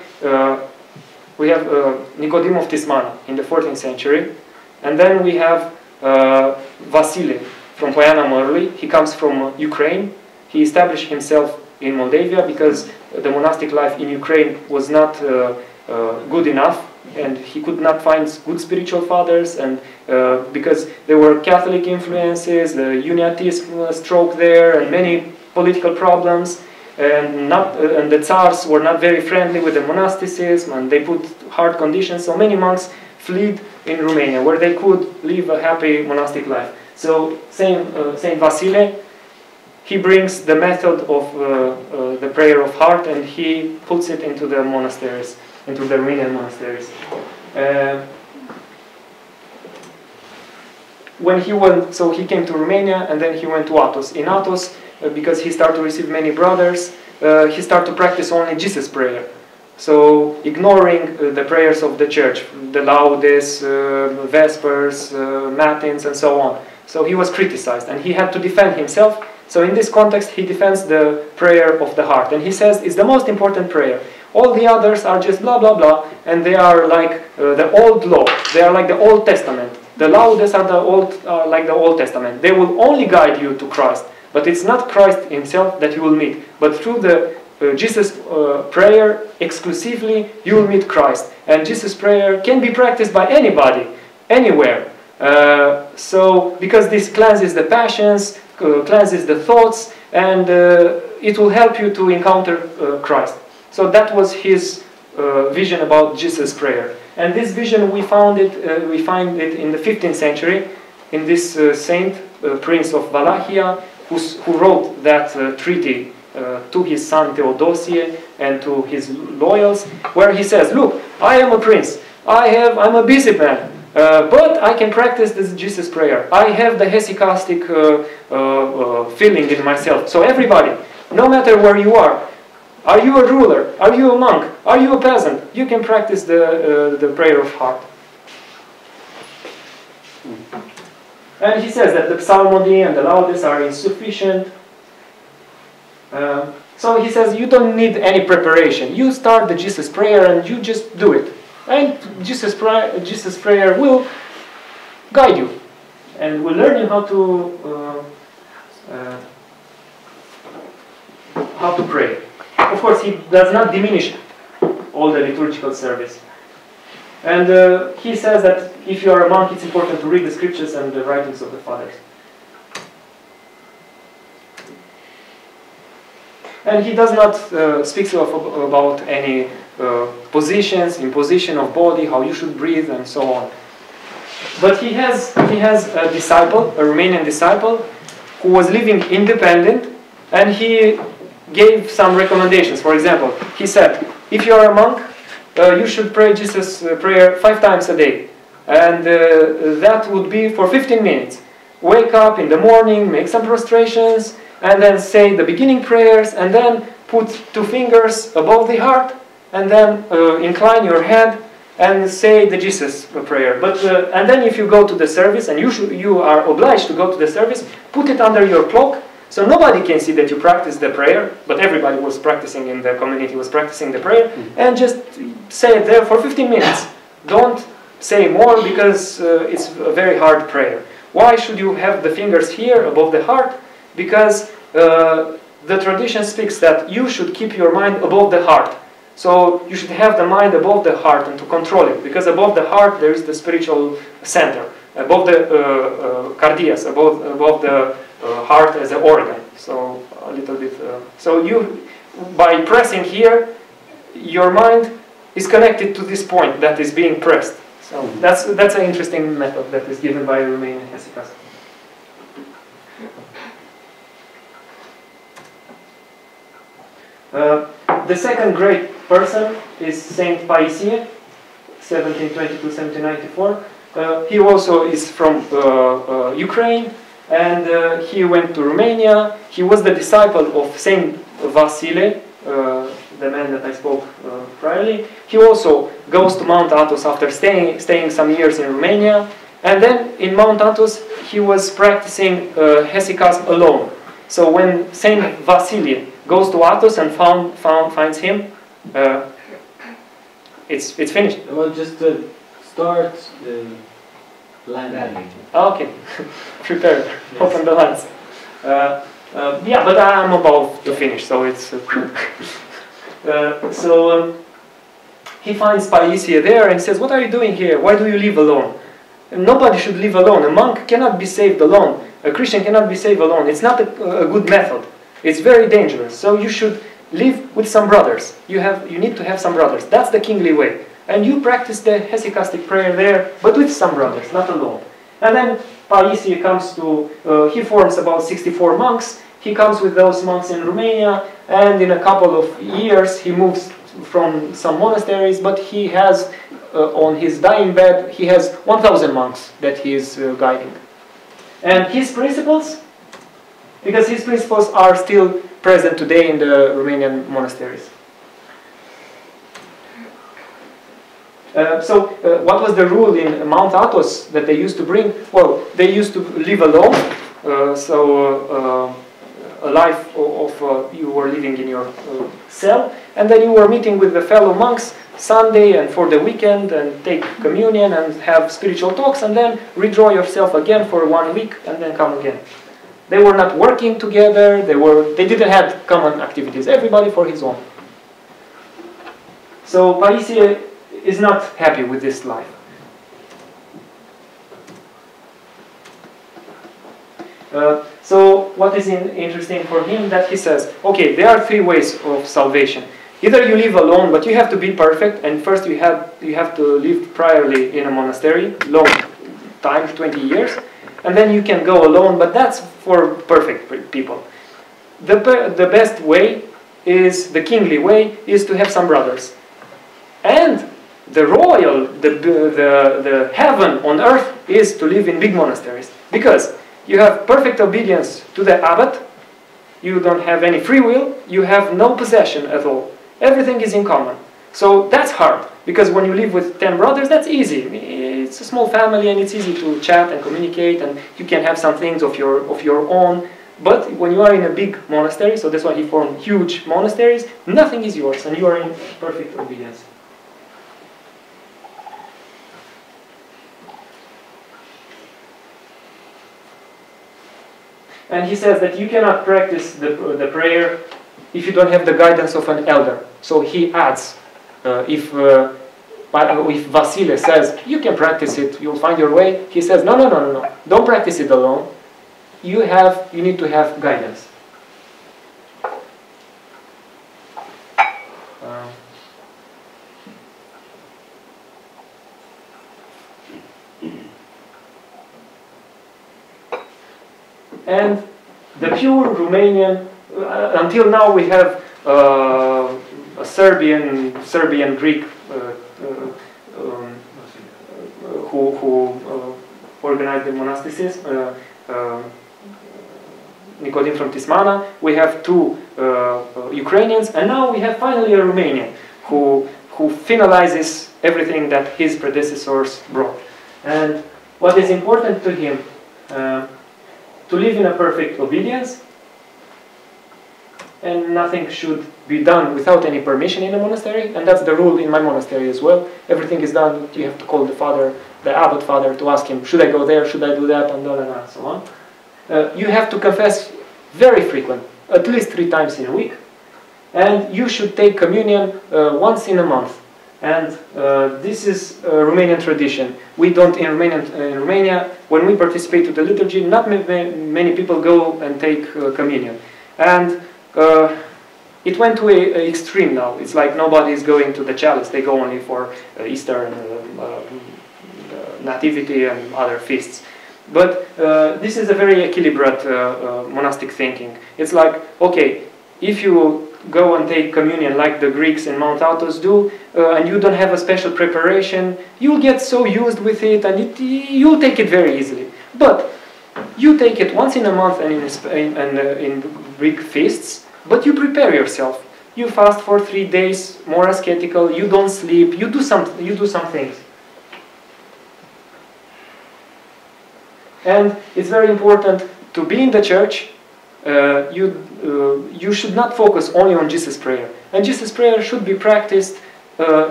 Nicodim of Tismana in the 14th century, and then we have Vasile from Poiana Mărului. He comes from Ukraine. He established himself in Moldavia because the monastic life in Ukraine was not good enough, and he could not find good spiritual fathers, and because there were Catholic influences, the Uniatism stroke there, and many political problems, and the Tsars were not very friendly with the monasticism, and they put hard conditions, so many monks fled in Romania, where they could live a happy monastic life. So Saint Vasile, he brings the method of the prayer of heart, and he puts it into the monasteries, into the Romanian monasteries. When he went, so he came to Romania, and then he went to Athos. In Athos, because he started to receive many brothers, he started to practice only Jesus prayer. So ignoring the prayers of the church, the laudes, vespers, matins, and so on. So he was criticized, and he had to defend himself. So in this context, he defends the prayer of the heart, and he says it's the most important prayer. All the others are just blah blah blah, and they are like the old law. They are like the Old Testament. The laudes are like the Old Testament. They will only guide you to Christ, but it's not Christ himself that you will meet. But through the Jesus prayer exclusively, you will meet Christ. And Jesus prayer can be practiced by anybody, anywhere. So because this cleanses the passions, cleanses the thoughts, and it will help you to encounter Christ. So that was his vision about Jesus prayer. And this vision we find it in the 15th century in this saint, Prince of Wallachia, who wrote that treaty to his son Theodosie and to his loyals, where he says, look, I am a prince, I'm a busy man, but I can practice this Jesus prayer. I have the hesychastic feeling in myself. So everybody, no matter where you are you a ruler? Are you a monk? Are you a peasant? You can practice the prayer of heart. And he says that the psalmody and the laudes are insufficient. So he says you don't need any preparation. You start the Jesus prayer and you just do it. And Jesus prayer will guide you and will learn you how to pray. Of course, he does not diminish all the liturgical service. And he says that if you are a monk, it's important to read the scriptures and the writings of the fathers. And he does not speak about any positions, imposition of body, how you should breathe, and so on. But he has a disciple, a Romanian disciple, who was living independent, and he gave some recommendations. For example, he said, if you are a monk, you should pray Jesus' prayer 5 times a day. And that would be for 15 minutes. Wake up in the morning, make some prostrations, and then say the beginning prayers, and then put 2 fingers above the heart, and then incline your head and say the Jesus prayer. But and then if you go to the service, and you are obliged to go to the service, put it under your cloak, so nobody can see that you practice the prayer, but everybody was practicing in the community, was practicing the prayer, and just say it there for 15 minutes. Don't say more, because it's a very hard prayer. Why should you have the fingers here above the heart? Because the tradition speaks that you should keep your mind above the heart. So you should have the mind above the heart and to control it, because above the heart there is the spiritual center, above the cardias, above the heart as an organ. So a little bit. So you, by pressing here, your mind is connected to this point that is being pressed. So that's an interesting method that is given by Romanian hesychasm. The second great person is Saint Paisie, 1722-1794. He also is from Ukraine, and he went to Romania. He was the disciple of Saint Vasile, the man that I spoke priorly. He also goes to Mount Athos after staying some years in Romania, and then in Mount Athos he was practicing hesychasm alone. So when Saint Vasile goes to Athos and finds him, it's finished. Well, just to start the landing. Okay, prepare, yes. Open the lines. Yeah, but I'm about to finish, so it's... he finds Paisie there and says, what are you doing here? Why do you live alone? Nobody should live alone. A monk cannot be saved alone. A Christian cannot be saved alone. It's not a good method. It's very dangerous. So you should live with some brothers. You need to have some brothers. That's the kingly way. And you practice the hesychastic prayer there, but with some brothers, not alone. And then Paisie comes to, he forms about 64 monks. He comes with those monks in Romania, and in a couple of years he moves from some monasteries, but he has, on his dying bed, he has 1,000 monks that he is guiding. And his principles, because his principles are still present today in the Romanian monasteries. What was the rule in Mount Athos that they used to bring? Well, they used to live alone, a life of you were living in your cell, and then you were meeting with the fellow monks Sunday and for the weekend, and take communion and have spiritual talks, and then withdraw yourself again for 1 week and then come again. They were not working together, they didn't have common activities, everybody for his own. So Paisie is not happy with this life. So what is interesting for him, that he says, okay, there are 3 ways of salvation. Either you live alone, but you have to be perfect, and first you have to live priorly in a monastery, long time, 20 years, and then you can go alone, but that's for perfect people. The best way is, the kingly way, is to have some brothers. And the royal, the heaven on earth is to live in big monasteries. Because you have perfect obedience to the abbot, you don't have any free will, you have no possession at all. Everything is in common. So that's hard, because when you live with 10 brothers, that's easy. It's a small family and it's easy to chat and communicate, and you can have some things of your own. But when you are in a big monastery, so that's why he formed huge monasteries, nothing is yours and you are in perfect obedience. And he says that you cannot practice the prayer if you don't have the guidance of an elder. So he adds, if Vasile says, you can practice it, you'll find your way, he says, no, don't practice it alone. You need to have guidance. And the pure Romanian, until now we have a Serbian Greek who organized the monasticism, Nicodim from Tismana. We have two Ukrainians, and now we have finally a Romanian who finalizes everything that his predecessors brought. And what is important to him, to live in a perfect obedience, and nothing should be done without any permission in a monastery, and that's the rule in my monastery as well. Everything is done, you have to call the father, the abbot father, to ask him, should I go there, should I do that, and so on. You have to confess very frequent, at least 3 times in a week, and you should take communion once in a month. And this is a Romanian tradition. We don't, in Romania, when we participate to the liturgy, not many people go and take communion. And it went to an extreme now. It's like nobody is going to the chalice. They go only for Easter and Nativity and other feasts. But this is a very equilibrated monastic thinking. It's like, okay, if you go and take communion like the Greeks in Mount Athos do, and you don't have a special preparation, you'll get so used with it, and you'll take it very easily. But you take it once in a month and in Greek feasts, but you prepare yourself. You fast for 3 days, more ascetical, you don't sleep, you do some things. And it's very important to be in the church. You should not focus only on Jesus prayer, and Jesus prayer should be practiced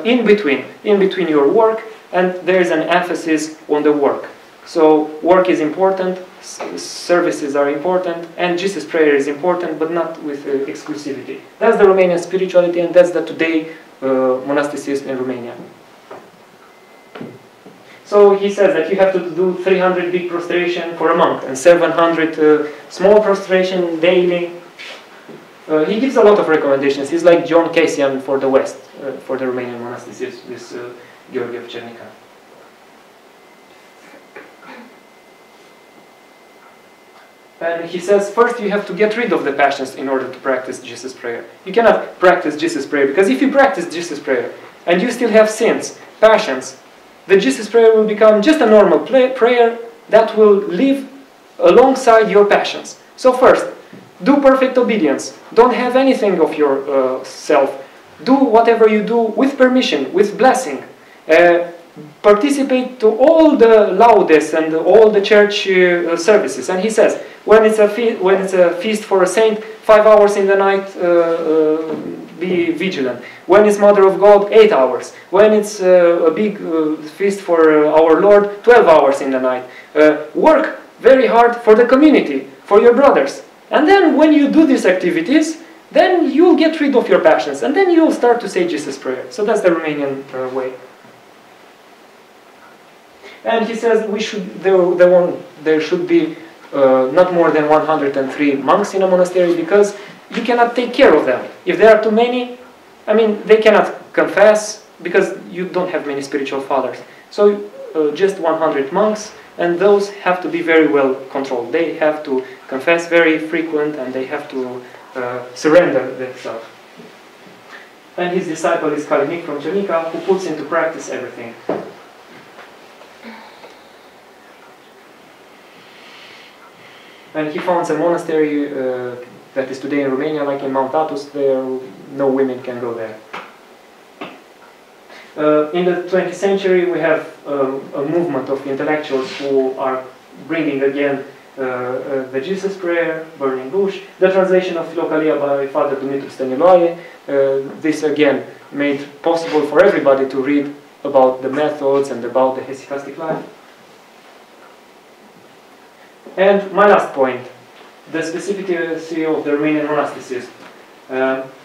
in between your work, and there is an emphasis on the work. So work is important, services are important, and Jesus prayer is important, but not with exclusivity. That's the Romanian spirituality, and that's the today monasticism in Romania. So he says that you have to do 300 big prostration for a monk and 700 small prostration daily. He gives a lot of recommendations. He's like John Cassian for the West, for the Romanian monasticism, this Gheorghe of Cernica. And he says, first you have to get rid of the passions in order to practice Jesus prayer. You cannot practice Jesus prayer, because if you practice Jesus prayer and you still have sins, passions, the Jesus prayer will become just a normal prayer that will live alongside your passions. So first, do perfect obedience. Don't have anything of yourself. Do whatever you do with permission, with blessing. Participate to all the laudes and all the church services. And he says, when it's a feast for a saint, 5 hours in the night, be vigilant. When it's Mother of God, 8 hours. When it's a big feast for our Lord, 12 hours in the night. Work very hard for the community, for your brothers. And then when you do these activities, then you'll get rid of your passions, and then you'll start to say Jesus prayer. So that's the Romanian way. And he says there should be not more than 103 monks in a monastery, because you cannot take care of them. If there are too many, I mean, they cannot confess, because you don't have many spiritual fathers. So just 100 monks, and those have to be very well controlled. They have to confess very frequent, and they have to surrender themselves. And his disciple is Kalinik from Cernica, who puts into practice everything. And he founds a monastery that is today in Romania, like in Mount Athos. There, no women can go there. In the 20th century, we have a movement of intellectuals who are bringing again the Jesus Prayer, Burning Bush, the translation of Philokalia by Father Dumitru Stăniloae. This again made possible for everybody to read about the methods and about the hesychastic life. And my last point, the specificity of the Romanian monasticism.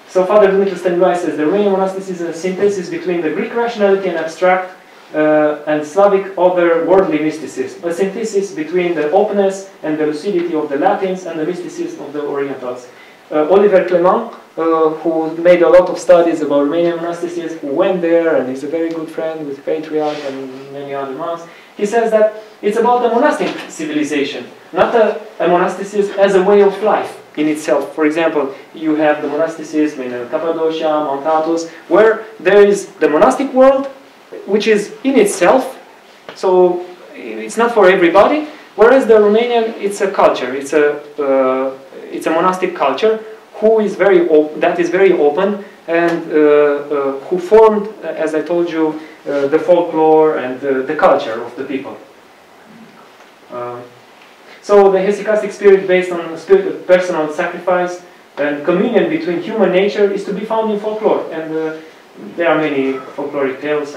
So Father Dumitru Stăniloae says the Romanian monasticism is a synthesis between the Greek rationality and abstract and Slavic other-worldly mysticism, a synthesis between the openness and the lucidity of the Latins and the mysticism of the Orientals. Oliver Clement, who made a lot of studies about Romanian monasticism, who went there and is a very good friend with Patriarch and many other monks, he says that it's about a monastic civilization, not a monasticism as a way of life in itself. For example, you have the monasticism in Cappadocia, Mount Athos, where there is the monastic world, which is in itself, so it's not for everybody, whereas the Romanian, it's a culture, it's a monastic culture who is that is very open, and who formed, as I told you, the folklore and the culture of the people. So the hesychastic spirit, based on personal sacrifice and communion between human nature, is to be found in folklore, and there are many folkloric tales,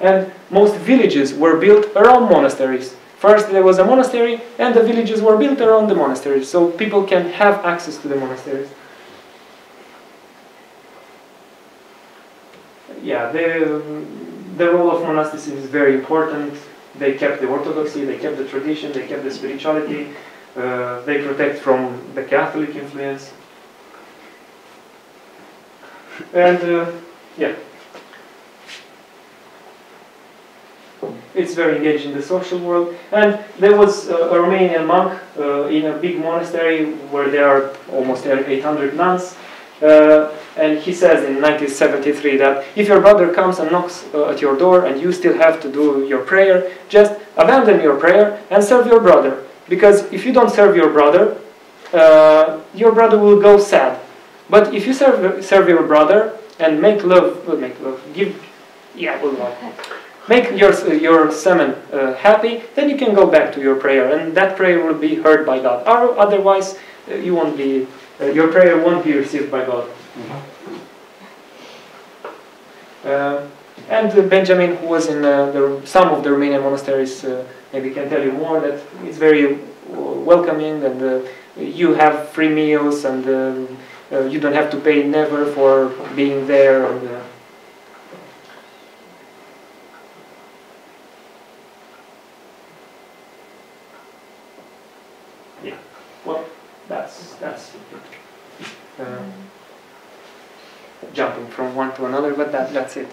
and most villages were built around monasteries. First there was a monastery, and the villages were built around the monasteries, so people can have access to the monasteries. Yeah, the role of monasticism is very important. They kept the orthodoxy, they kept the tradition, they kept the spirituality, they protect from the Catholic influence. And yeah, it's very engaged in the social world. And there was a Romanian monk in a big monastery where there are almost 800 nuns. And he says in 1973 that if your brother comes and knocks at your door and you still have to do your prayer, just abandon your prayer and serve your brother. Because if you don't serve your brother will go sad. But if you serve your brother and make your summon happy, then you can go back to your prayer, and that prayer will be heard by God. Or otherwise, you won't be. Your prayer won't be received by God. And Benjamin, who was in some of the Romanian monasteries, maybe can tell you more, that it's very welcoming, and you have free meals, and you don't have to pay never for being there. And, yeah, well, that's jumping from one to another, but that's it.